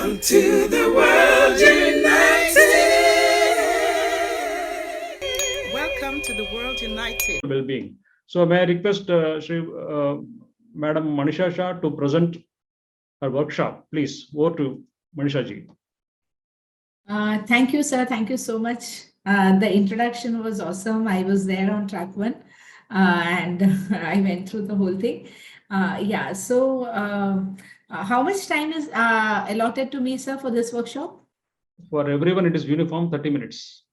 Welcome to the world united. Welcome to the world united. Well-being. So may I request Madam Manisha Shah to present her workshop, please. Over to Manisha ji. Thank you, sir. Thank you so much. The introduction was awesome. I was there on track one, and I went through the whole thing. Yeah. So, how much time is allotted to me, sir, for this workshop? For everyone, it is uniform 30 minutes.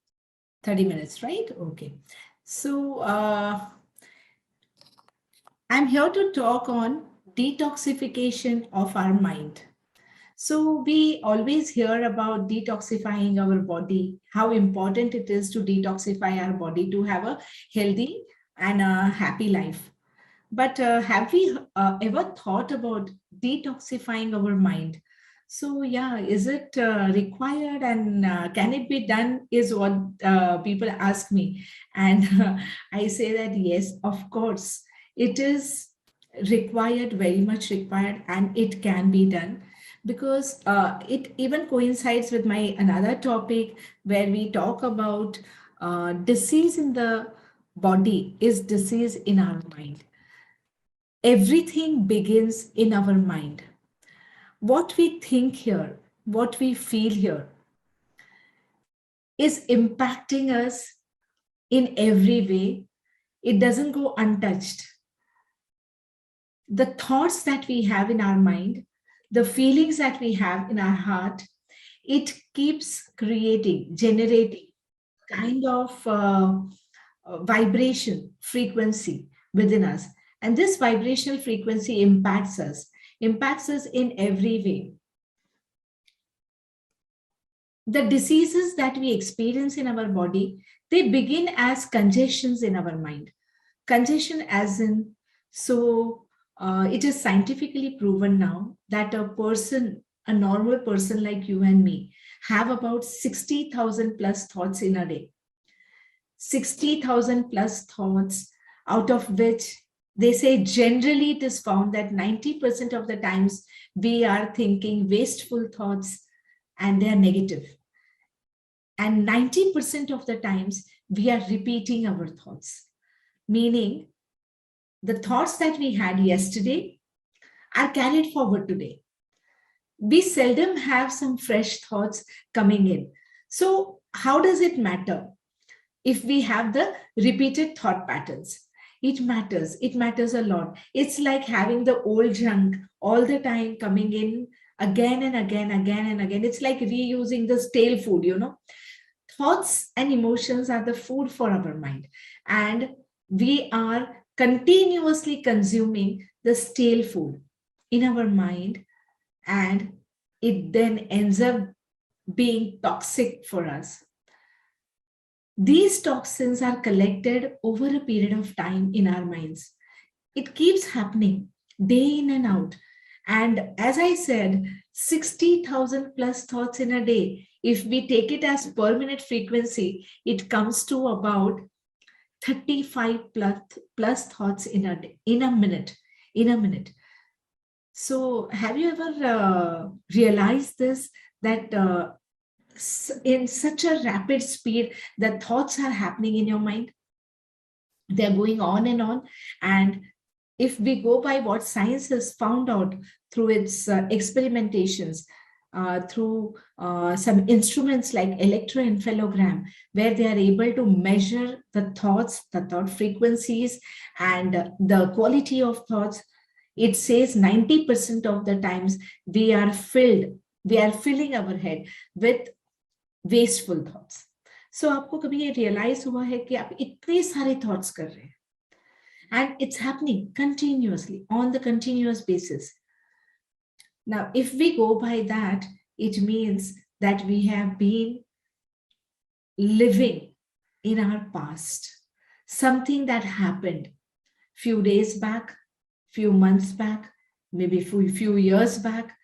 30 minutes, right? Okay. So, I'm here to talk on detoxification of our mind. So we always hear about detoxifying our body, how important it is to detoxify our body to have a healthy and a happy life. But have we ever thought about detoxifying our mind? So yeah, is it required and can it be done is what people ask me. And I say that yes, of course, it is required, very much required, and it can be done because it even coincides with my another topic where we talk about disease in the body is disease in our mind. Everything begins in our mind. What we think here, what we feel here is impacting us in every way. It doesn't go untouched. The thoughts that we have in our mind, the feelings that we have in our heart, it keeps creating, generating kind of vibration frequency within us. And this vibrational frequency impacts us in every way. The diseases that we experience in our body, they begin as congestions in our mind. Congestion as in, so it is scientifically proven now that a normal person like you and me, have about 60,000 plus thoughts in a day. 60,000 plus thoughts, out of which they say generally it is found that 90% of the times we are thinking wasteful thoughts and they are negative. And 90% of the times we are repeating our thoughts, meaning the thoughts that we had yesterday are carried forward today. We seldom have some fresh thoughts coming in. So how does it matter if we have the repeated thought patterns? It matters a lot. It's like having the old junk all the time coming in again and again, again and again. It's like reusing the stale food, Thoughts and emotions are the food for our mind. And we are continuously consuming the stale food in our mind, and it then ends up being toxic for us. These toxins are collected over a period of time in our minds. It keeps happening day in and out. And as I said, 60,000 plus thoughts in a day. If we take it as per minute frequency, it comes to about 35 plus thoughts in a day, in a minute. So have you ever realized this, that in such a rapid speed, the thoughts are happening in your mind? They're going on. And if we go by what science has found out through its experimentations, through some instruments like electroencephalogram, where they are able to measure the thoughts, the thought frequencies, and the quality of thoughts, it says 90% of the times we are filling our head with wasteful thoughts. So आपको कभी ये realize हुआ है कि आप इतने सारे thoughts कर रहे हैं, and it's happening continuously on the continuous basis. Now, if we go by that, it means that we have been living in our past, something that happened few days back, few months back, maybe few years back.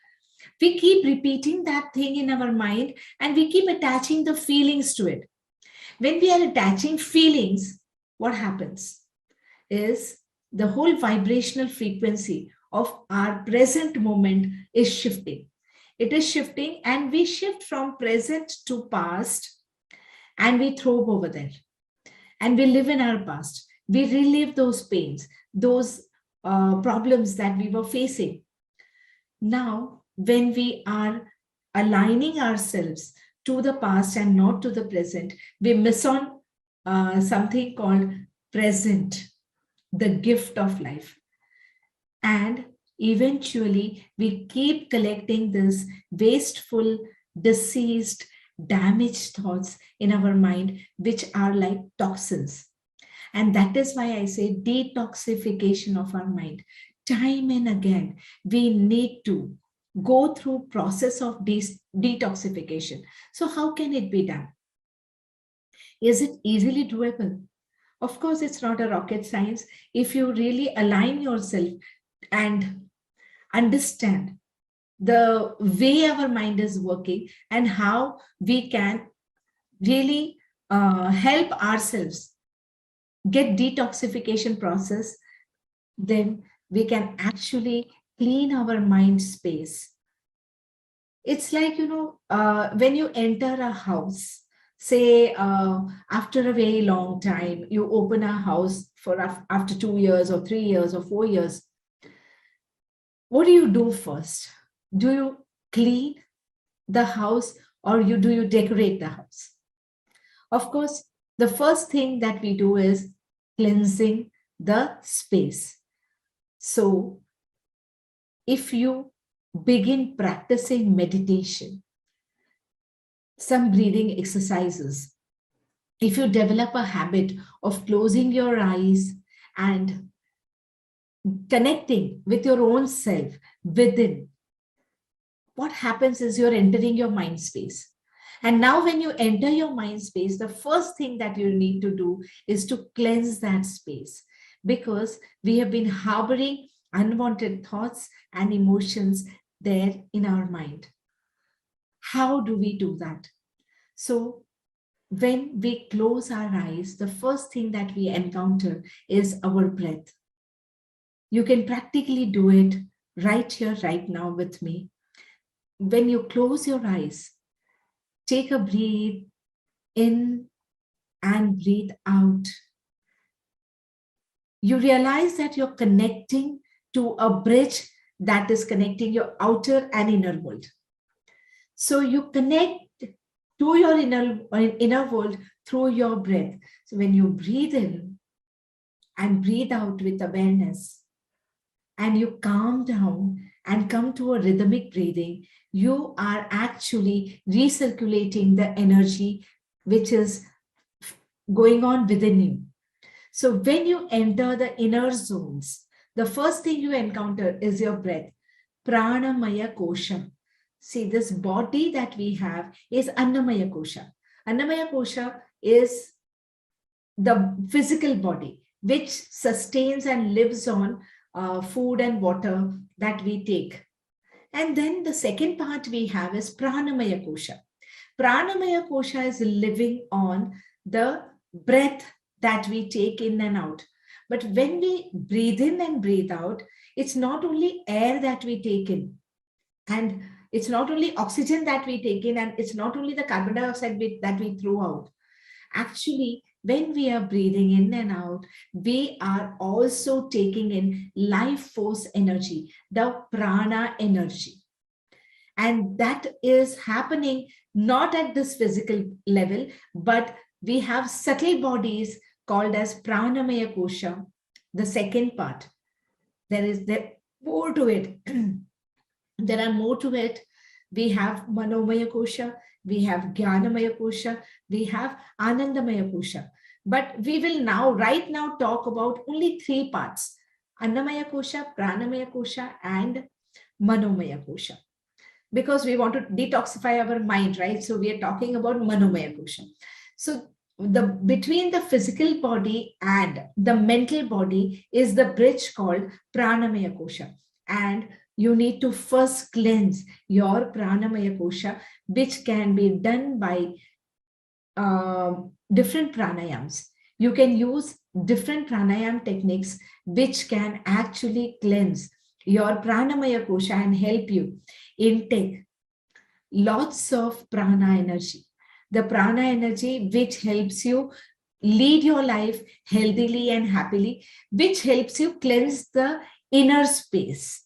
We keep repeating that thing in our mind and we keep attaching the feelings to it. When we are attaching feelings, what happens is the whole vibrational frequency of our present moment is shifting. It is shifting, and we shift from present to past, and we throw over there. And we live in our past. We relive those pains, those problems that we were facing. Now, when we are aligning ourselves to the past and not to the present, we miss on something called present, the gift of life. And eventually, we keep collecting this wasteful, deceased, damaged thoughts in our mind, which are like toxins. And that is why I say detoxification of our mind. Time and again, we need to go through process of detoxification. So how can it be done? Is it easily doable? Of course, it's not a rocket science. If you really align yourself and understand the way our mind is working and how we can really help ourselves get detoxification process, then we can actually clean our mind space. It's like, when you enter a house, say after a very long time, you open a house for after 2 years or 3 years or 4 years. What do you do first? Do you clean the house, or do you decorate the house? Of course, the first thing that we do is cleansing the space. So if you begin practicing meditation, some breathing exercises, if you develop a habit of closing your eyes and connecting with your own self within, what happens is you're entering your mind space. And now when you enter your mind space, the first thing that you need to do is to cleanse that space, because we have been harboring unwanted thoughts and emotions there in our mind. How do we do that? So when we close our eyes, the first thing that we encounter is our breath. You can practically do it right here, right now with me. When you close your eyes, take a breath in and breathe out. You realize that you're connecting to a bridge that is connecting your outer and inner world. So you connect to your inner world through your breath. So when you breathe in and breathe out with awareness, and you calm down and come to a rhythmic breathing, you are actually recirculating the energy which is going on within you. So when you enter the inner zones, the first thing you encounter is your breath. Pranamaya kosha. See, this body that we have is Annamaya kosha. Annamaya kosha is the physical body which sustains and lives on food and water that we take. And then the second part we have is Pranamaya kosha. Pranamaya kosha is living on the breath that we take in and out. But when we breathe in and breathe out, it's not only air that we take in, and it's not only oxygen that we take in, and it's not only the carbon dioxide that we throw out. Actually, when we are breathing in and out, we are also taking in life force energy, the prana energy. And that is happening not at this physical level, but we have subtle bodies called as pranamaya kosha, the second part. There more to it. There are more to it. We have manomaya kosha, we have jnanamaya kosha, we have anandamaya kosha. But we will right now talk about only 3 parts: annamaya kosha, pranamaya kosha, and manomaya kosha. Because we want to detoxify our mind, right? So we are talking about manomaya kosha. So between the physical body and the mental body is the bridge called pranamaya kosha. And you need to first cleanse your pranamaya kosha, which can be done by different pranayams. You can use different pranayam techniques which can actually cleanse your pranamaya kosha and help you intake lots of prana energy. The prana energy which helps you lead your life healthily and happily, which helps you cleanse the inner space.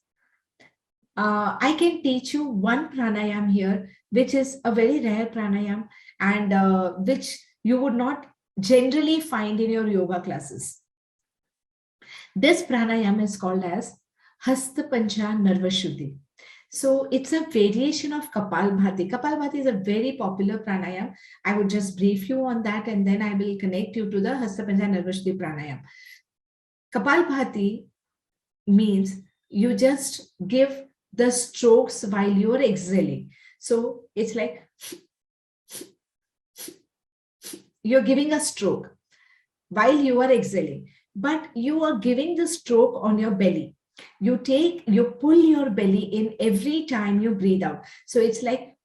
I can teach you one pranayam here, which is a very rare pranayam and which you would not generally find in your yoga classes. This pranayam is called as Hasta Pancha Narvashuddhi. So it's a variation of Kapalbhati. Kapalbhati is a very popular pranayam. I would just brief you on that and then I will connect you to the Hasta Pancha Narvashuddhi pranayam. Kapalbhati means you just give the strokes while you're exhaling. So it's like you're giving a stroke while you are exhaling, but you are giving the stroke on your belly. You pull your belly in every time you breathe out. So it's like,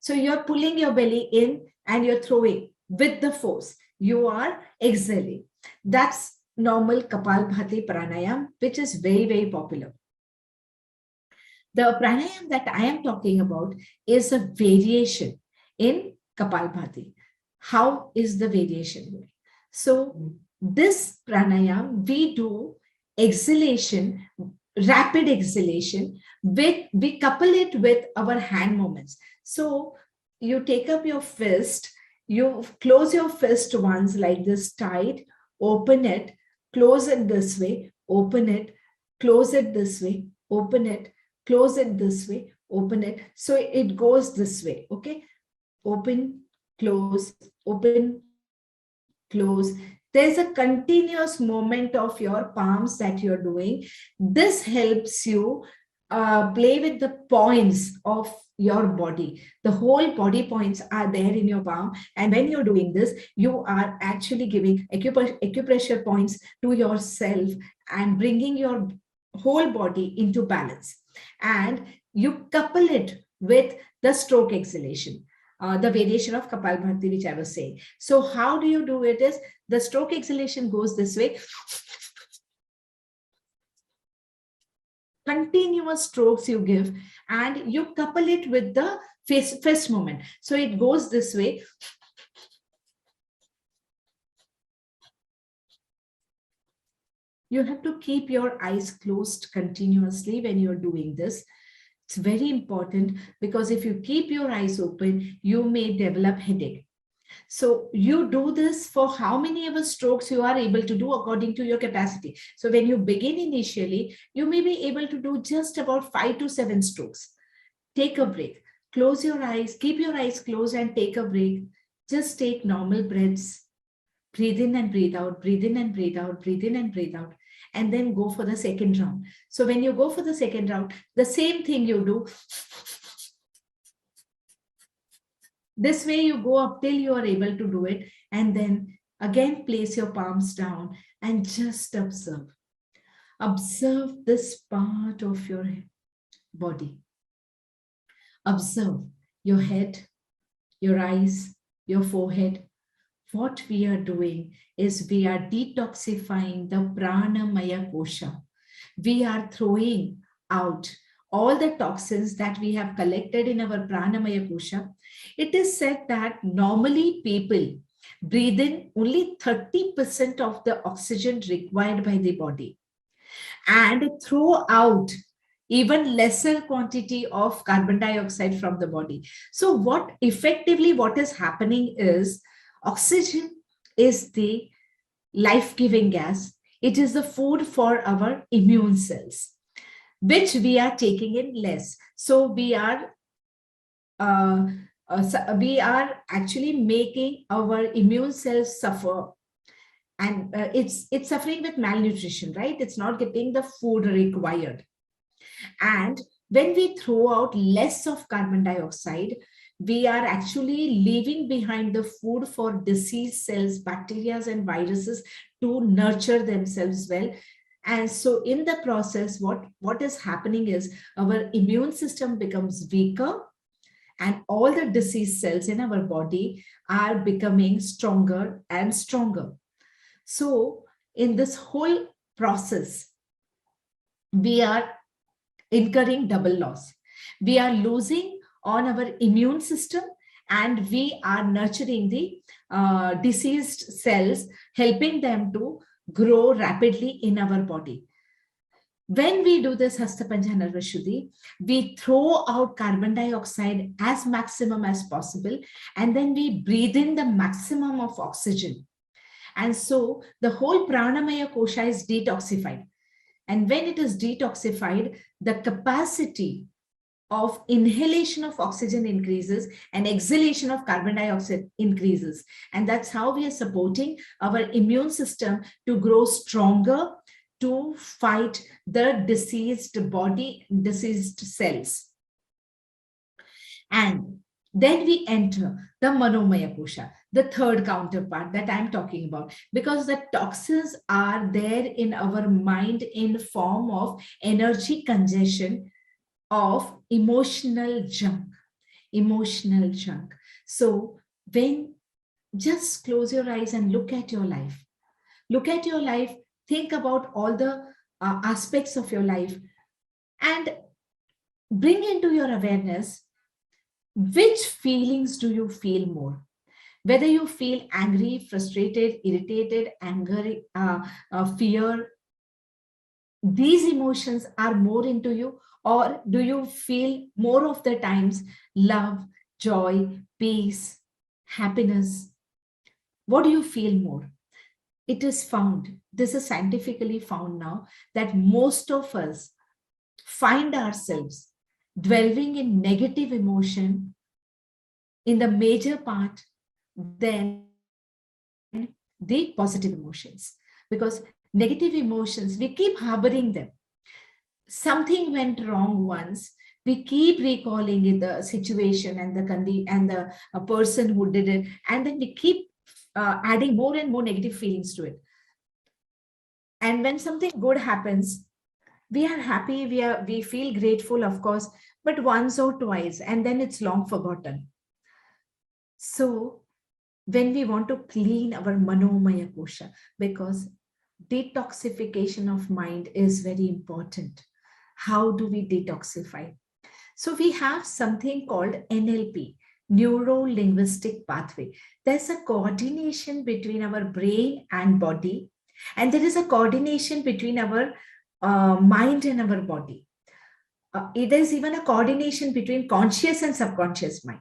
so you're pulling your belly in and you're throwing with the force. You are exhaling. That's normal Kapalbhati pranayam, which is very, very popular. The pranayam that I am talking about is a variation in Kapalbhati. How is the variation? So this pranayam, we do exhalation, rapid exhalation, we couple it with our hand movements. So you take up your fist, you close your fist once like this tight, open it, close it this way, open it, close it this way, open it, close it this way, open it. So it goes this way, okay? Open, close, open, close. There's a continuous movement of your palms that you're doing. This helps you play with the points of your body. The whole body points are there in your palm. And when you're doing this, you are actually giving acupressure points to yourself and bringing your whole body into balance. And you couple it with the stroke exhalation. The variation of Kapalbhati, which I was saying. So how do you do it is, the stroke exhalation goes this way. Continuous strokes you give and you couple it with the fist movement. So it goes this way. You have to keep your eyes closed continuously when you're doing this. It's very important because if you keep your eyes open, you may develop headache. So you do this for how many ever strokes you are able to do according to your capacity. So when you begin initially, you may be able to do just about 5 to 7 strokes. Take a break. Close your eyes, keep your eyes closed and take a break. Just take normal breaths. Breathe in and breathe out, breathe in and breathe out, breathe in and breathe out. And then go for the second round. So when you go for the second round, the same thing you do. This way you go up till you are able to do it. And then again, place your palms down and just observe. Observe this part of your body. Observe your head, your eyes, your forehead. What we are doing is we are detoxifying the pranamaya kosha. We are throwing out all the toxins that we have collected in our pranamaya kosha. It is said that normally people breathe in only 30% of the oxygen required by the body and throw out even lesser quantity of carbon dioxide from the body. So what is happening is, oxygen is the life-giving gas. It is the food for our immune cells, which we are taking in less. So we are actually making our immune cells suffer, and it's suffering with malnutrition, right? It's not getting the food required. And when we throw out less of carbon dioxide, we are actually leaving behind the food for disease cells, bacteria and viruses to nurture themselves well. And so in the process, what is happening is our immune system becomes weaker and all the disease cells in our body are becoming stronger and stronger. So in this whole process, we are incurring double loss. We are losing on our immune system, and we are nurturing the diseased cells, helping them to grow rapidly in our body. When we do this Hastapancha Shuddhi, we throw out carbon dioxide as maximum as possible, and then we breathe in the maximum of oxygen. And so the whole Pranamaya Kosha is detoxified. And when it is detoxified, the capacity of inhalation of oxygen increases and exhalation of carbon dioxide increases. And that's how we are supporting our immune system to grow stronger, to fight the diseased body, diseased cells. And then we enter the Manomaya Kosha, the third counterpart that I'm talking about, because the toxins are there in our mind in form of energy congestion, of emotional junk. So when, just close your eyes and look at your life. Look at your life, think about all the aspects of your life, and bring into your awareness, which feelings do you feel more? Whether you feel angry, frustrated, irritated, anger, fear, these emotions are more into you, or do you feel more of the times love, joy, peace, happiness? What do you feel more? It is found, this is scientifically found now, that most of us find ourselves dwelling in negative emotion in the major part than the positive emotions. Because negative emotions, we keep harboring them. Something went wrong once, we keep recalling it, the situation and the person who did it, and then we keep adding more and more negative feelings to it. And when something good happens, we are happy, we feel grateful, of course, but once or twice, and then it's long forgotten. So when we want to clean our Manomaya Kosha, because detoxification of mind is very important. How do we detoxify? So we have something called NLP, neuro-linguistic pathway. There's a coordination between our brain and body, and there is a coordination between our mind and our body. There's even a coordination between conscious and subconscious mind.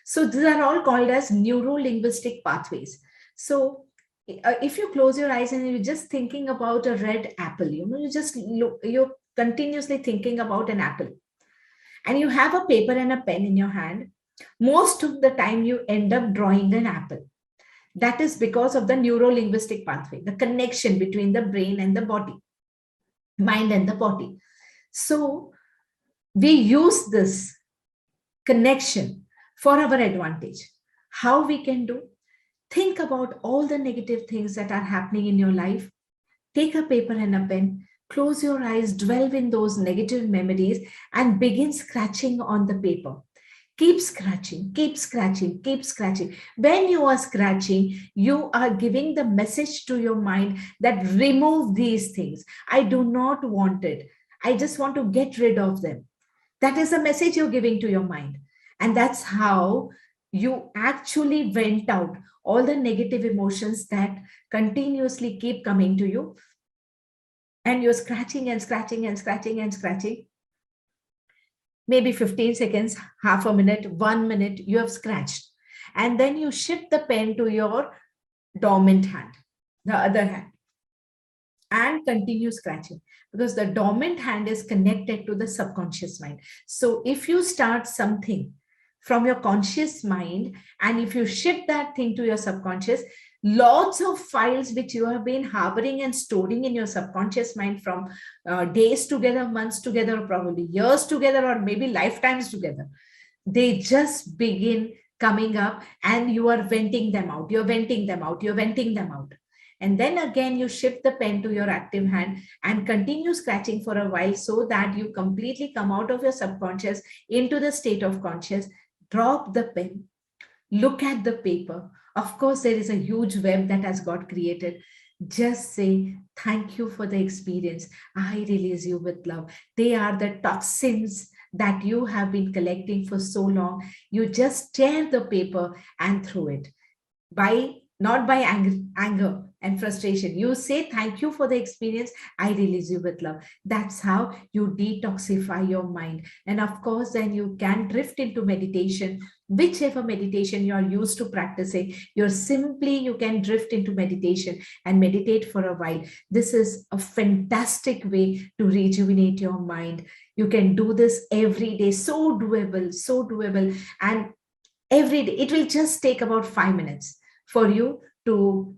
So these are all called as neuro-linguistic pathways. So if you close your eyes and you're just thinking about a red apple, you're continuously thinking about an apple, and you have a paper and a pen in your hand, most of the time you end up drawing an apple. That is because of the neuro-linguistic pathway, the connection between the brain and the body, mind and the body. So we use this connection for our advantage. How we can do? Think about all the negative things that are happening in your life. Take a paper and a pen, close your eyes, dwell in those negative memories, and begin scratching on the paper. Keep scratching, keep scratching, keep scratching. When you are scratching, you are giving the message to your mind that remove these things. I do not want it. I just want to get rid of them. That is the message you're giving to your mind. And that's how you actually vent out all the negative emotions that continuously keep coming to you. And you're scratching and scratching and scratching and scratching. Maybe 15 seconds, half a minute, 1 minute, you have scratched. And then you shift the pen to your dormant hand, the other hand, and continue scratching, because the dormant hand is connected to the subconscious mind. So if you start something from your conscious mind, and if you shift that thing to your subconscious, lots of files which you have been harboring and storing in your subconscious mind from days together, months together, or probably years together, or maybe lifetimes together, they just begin coming up, and you are venting them out. You're venting them out. You're venting them out. And then again, you shift the pen to your active hand and continue scratching for a while, so that you completely come out of your subconscious into the state of conscious. Drop the pen, look at the paper. Of course, there is a huge web that has got created. Just say, thank you for the experience. I release you with love. They are the toxins that you have been collecting for so long. You just tear the paper and throw it by not by anger and frustration. You say thank you for the experience, I release you with love. That's how you detoxify your mind. And of course then you can drift into meditation, whichever meditation you're used to practicing. You can drift into meditation and meditate for a while. This is a fantastic way to rejuvenate your mind. You can do this every day. So doable, so doable. And every day it will just take about 5 minutes for you to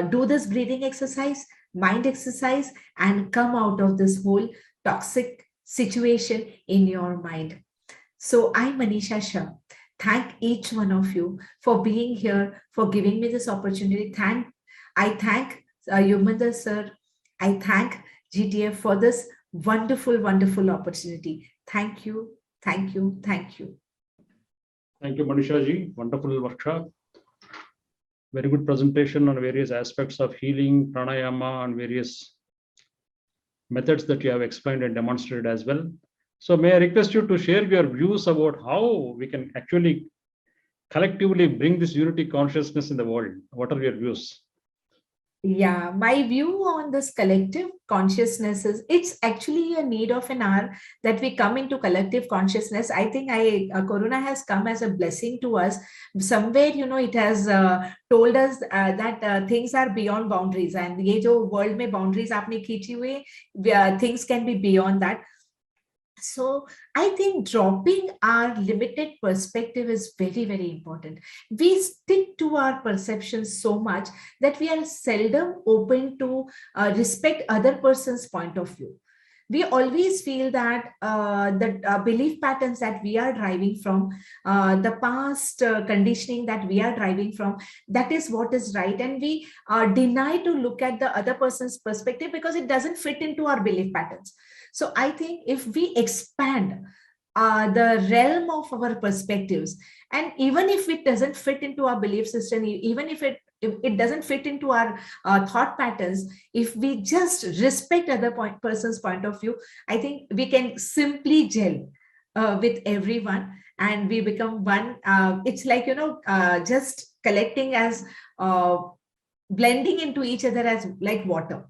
do this breathing exercise, mind exercise, and come out of this whole toxic situation in your mind. So I'm Manisha Shah. Thank each one of you for being here, for giving me this opportunity. I thank Yugandhar sir. I thank GTF for this wonderful, wonderful opportunity. Thank you, thank you, thank you. Thank you, Manisha ji. Wonderful workshop. Very good presentation on various aspects of healing, pranayama, and various methods that you have explained and demonstrated as well. So may I request you to share your views about how we can actually collectively bring this unity consciousness in the world? What are your views? Yeah, my view on this collective consciousness is it's actually a need of an hour that we come into collective consciousness. I think Corona has come as a blessing to us. Somewhere, it has told us that things are beyond boundaries, and ये जो world में boundaries आपने खींची हुई, things can be beyond that. So I think dropping our limited perspective is very, very important. We stick to our perceptions so much that we are seldom open to respect other person's point of view. We always feel that the belief patterns that we are driving from, the past conditioning that we are driving from, that is what is right. And we deny to look at the other person's perspective because it doesn't fit into our belief patterns. So I think if we expand the realm of our perspectives, and even if it doesn't fit into our belief system, even if it doesn't fit into our thought patterns, if we just respect other person's point of view, I think we can simply gel with everyone and we become one. It's like, just collecting as blending into each other as like water.